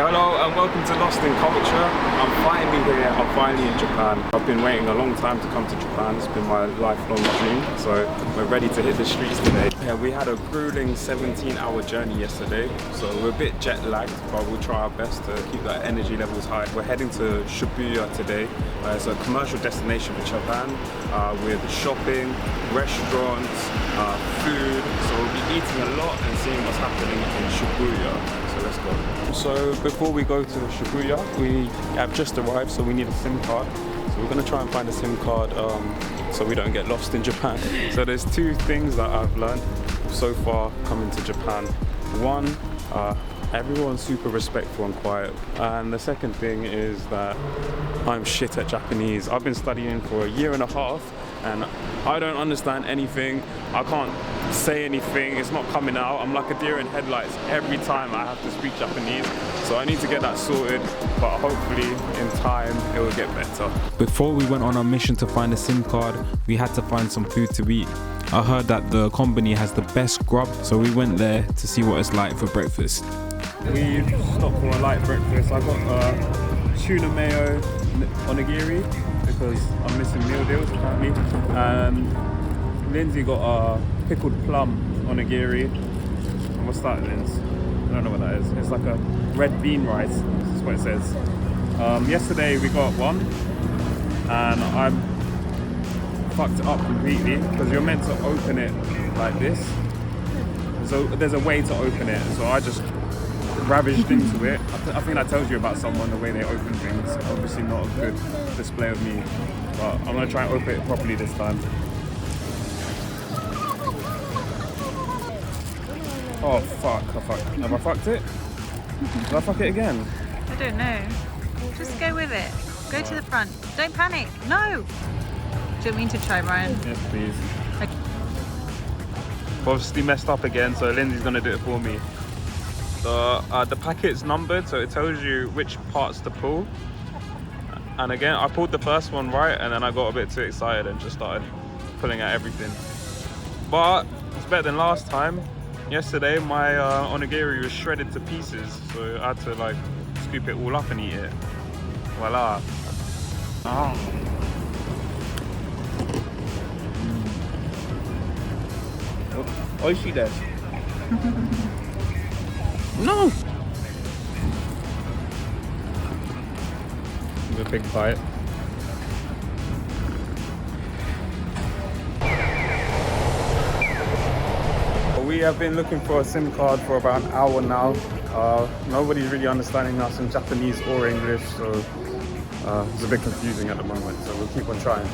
Hello and welcome to Lost in Culture. I'm finally here, I'm finally in Japan. I've been waiting a long time to come to Japan. It's been my lifelong dream, so we're ready to hit the streets today. Yeah, we had a grueling 17-hour journey yesterday, so we're a bit jet lagged, but we'll try our best to keep that energy levels high. We're heading to Shibuya today. It's a commercial destination for Japan with shopping, restaurants, food, so we'll be eating a lot and seeing what's happening in Shibuya. So let's go. So before we go to Shibuya, we have just arrived, so we need a SIM card. So we're going to try and find a SIM card so we don't get lost in Japan. So there's two things that I've learned so far coming to Japan. One, everyone's super respectful and quiet. And the second thing is that I'm shit at Japanese. I've been studying for 1.5 years and I don't understand anything. I can't say anything, it's not coming out. I'm like a deer in headlights every time I have to speak Japanese. So I need to get that sorted, but hopefully in time it will get better. Before we went on our mission to find a SIM card, we had to find some food to eat. I heard that the company has the best grub, so we went there to see what it's like for breakfast. We stopped for a light breakfast. I got tuna mayo onigiri because I'm missing meal deals apparently. And Lindsay got a pickled plum onigiri. And what's that, Linz? I don't know what that is. It's like a red bean rice. That's what it says. Yesterday we got one, and I fucked it up completely because you're meant to open it like this. So there's a way to open it. So I just ravaged into it. I think that tells you about someone, the way they open things. Obviously not a good display of me, but I'm gonna try and open it properly this time. Oh fuck, have I fucked it? Did I fuck it again? I don't know. Just go with it. Go to the front. Don't panic. No! Do you want me to try, Ryan? Yes, please. Okay. Obviously messed up again, so Lindsay's gonna do it for me. The packet's numbered, so it tells you which parts to pull. And again, I pulled the first one right, and then I got a bit too excited and just started pulling out everything. But it's better than last time. Yesterday, my onigiri was shredded to pieces, so I had to like scoop it all up and eat it. Voila. Oh. Oishi desu. No! Give a big bite. We have been looking for a SIM card for about an hour now. Nobody's really understanding us in Japanese or English, so it's a bit confusing at the moment, so we'll keep on trying.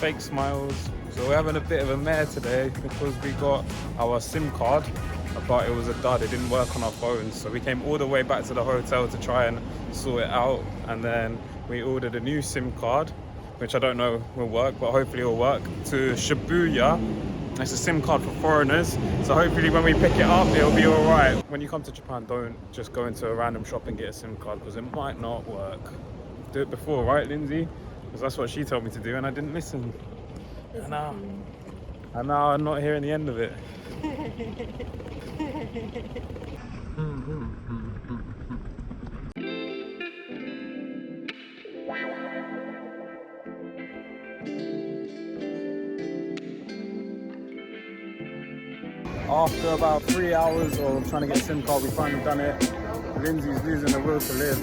Fake smiles. So we're having a bit of a mare today because we got our SIM card, but it was a dud. It didn't work on our phones, so we came all the way back to the hotel to try and sort it out, and then we ordered a new SIM card, which I don't know will work, but hopefully it will work, to Shibuya. It's a SIM card for foreigners, so hopefully when we pick it up it'll be all right. When you come to Japan, don't just go into a random shop and get a SIM card because it might not work. Do it before, right, Lindsay? Because that's what she told me to do and I didn't listen. And now I'm not hearing the end of it. After about 3 hours of trying to get a SIM card, we finally done it. Lindsay's losing the will to live.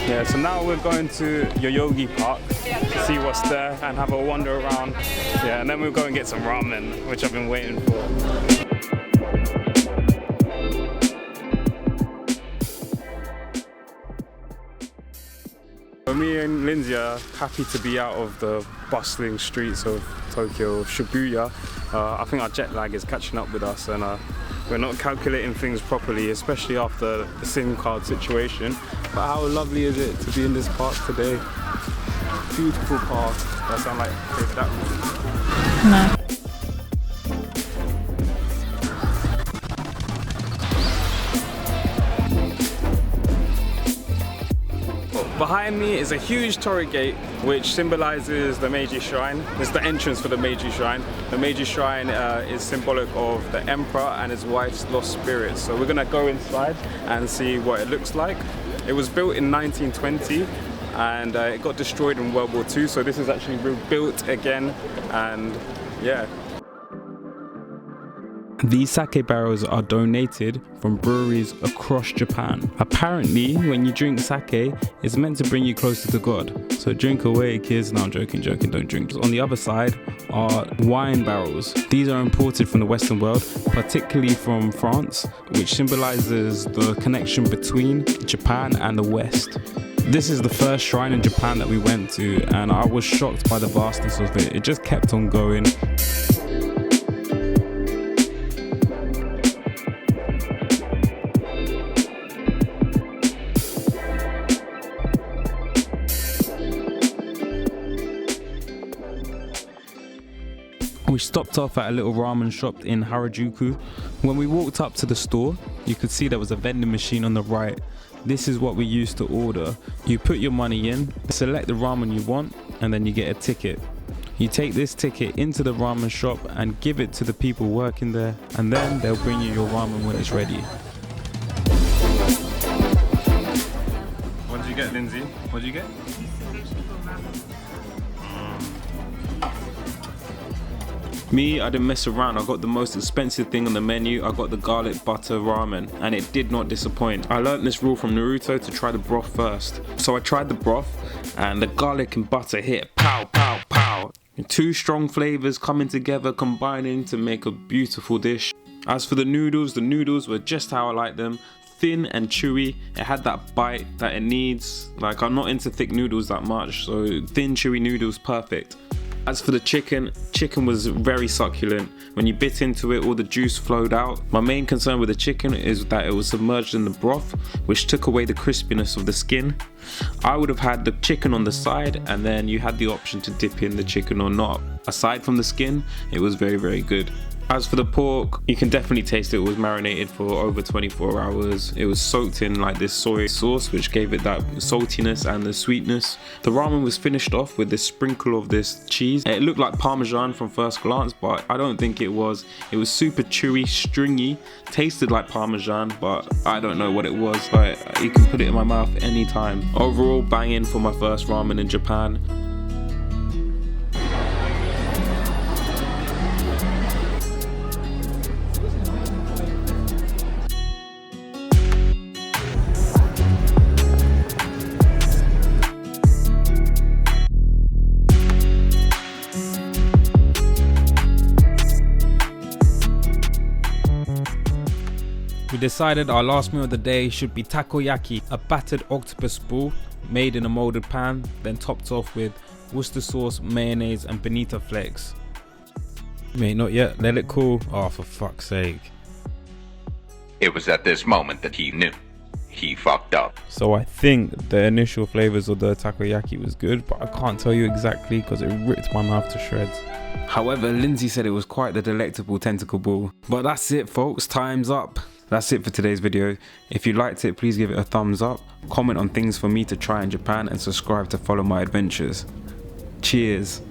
Yeah, so now we're going to Yogi Park, see what's there and have a wander around. Yeah, and then we'll go and get some ramen, which I've been waiting for. Me and Lindsay are happy to be out of the bustling streets of Tokyo, Shibuya. I think our jet lag is catching up with us and we're not calculating things properly, especially after the SIM card situation. But how lovely is it to be in this park today? Beautiful park. That sound like David Attenborough? No. Behind me is a huge torii gate which symbolizes the Meiji Shrine. It's the entrance for the Meiji Shrine. The Meiji Shrine is symbolic of the emperor and his wife's lost spirits. So we're gonna go inside and see what it looks like. It was built in 1920 and it got destroyed in World War II. So this is actually rebuilt again, and yeah. These sake barrels are donated from breweries across Japan. Apparently, when you drink sake, it's meant to bring you closer to God. So drink away, kids. No, I'm joking, don't drink. On the other side are wine barrels. These are imported from the Western world, particularly from France, which symbolizes the connection between Japan and the West. This is the first shrine in Japan that we went to, and I was shocked by the vastness of it. It just kept on going. We stopped off at a little ramen shop in Harajuku. When we walked up to the store, you could see there was a vending machine on the right. This is what we used to order. You put your money in, select the ramen you want, and then you get a ticket. You take this ticket into the ramen shop and give it to the people working there, and then they'll bring you your ramen when it's ready. What did you get, Lindsay? What did you get? Me, I didn't mess around. I got the most expensive thing on the menu. I got the garlic butter ramen, and it did not disappoint. I learned this rule from Naruto to try the broth first. So I tried the broth, and the garlic and butter hit pow, pow, pow. Two strong flavors coming together, combining to make a beautiful dish. As for the noodles were just how I like them. Thin and chewy. It had that bite that it needs. Like, I'm not into thick noodles that much, so thin, chewy noodles, perfect. As for the chicken was very succulent. When you bit into it, all the juice flowed out. My main concern with the chicken is that it was submerged in the broth, which took away the crispiness of the skin. I would have had the chicken on the side, and then you had the option to dip in the chicken or not. Aside from the skin, it was very, very good. As for the pork, you can definitely taste it was marinated for over 24 hours. It was soaked in like this soy sauce, which gave it that saltiness and the sweetness. The ramen was finished off with this sprinkle of this cheese. It looked like Parmesan from first glance, but I don't think it was. It was super chewy, stringy, tasted like Parmesan, but I don't know what it was. But you can put it in my mouth anytime. Overall, banging for my first ramen in Japan. We decided our last meal of the day should be takoyaki, a battered octopus ball made in a molded pan, then topped off with Worcester sauce, mayonnaise and bonita flakes. Mate, not yet. Let it cool. Oh, for fuck's sake. It was at this moment that he knew. He fucked up. So I think the initial flavors of the takoyaki was good, but I can't tell you exactly because it ripped my mouth to shreds. However, Lindsay said it was quite the delectable tentacle ball. But that's it, folks. Time's up. That's it for today's video. If you liked it, please give it a thumbs up, comment on things for me to try in Japan, and subscribe to follow my adventures. Cheers.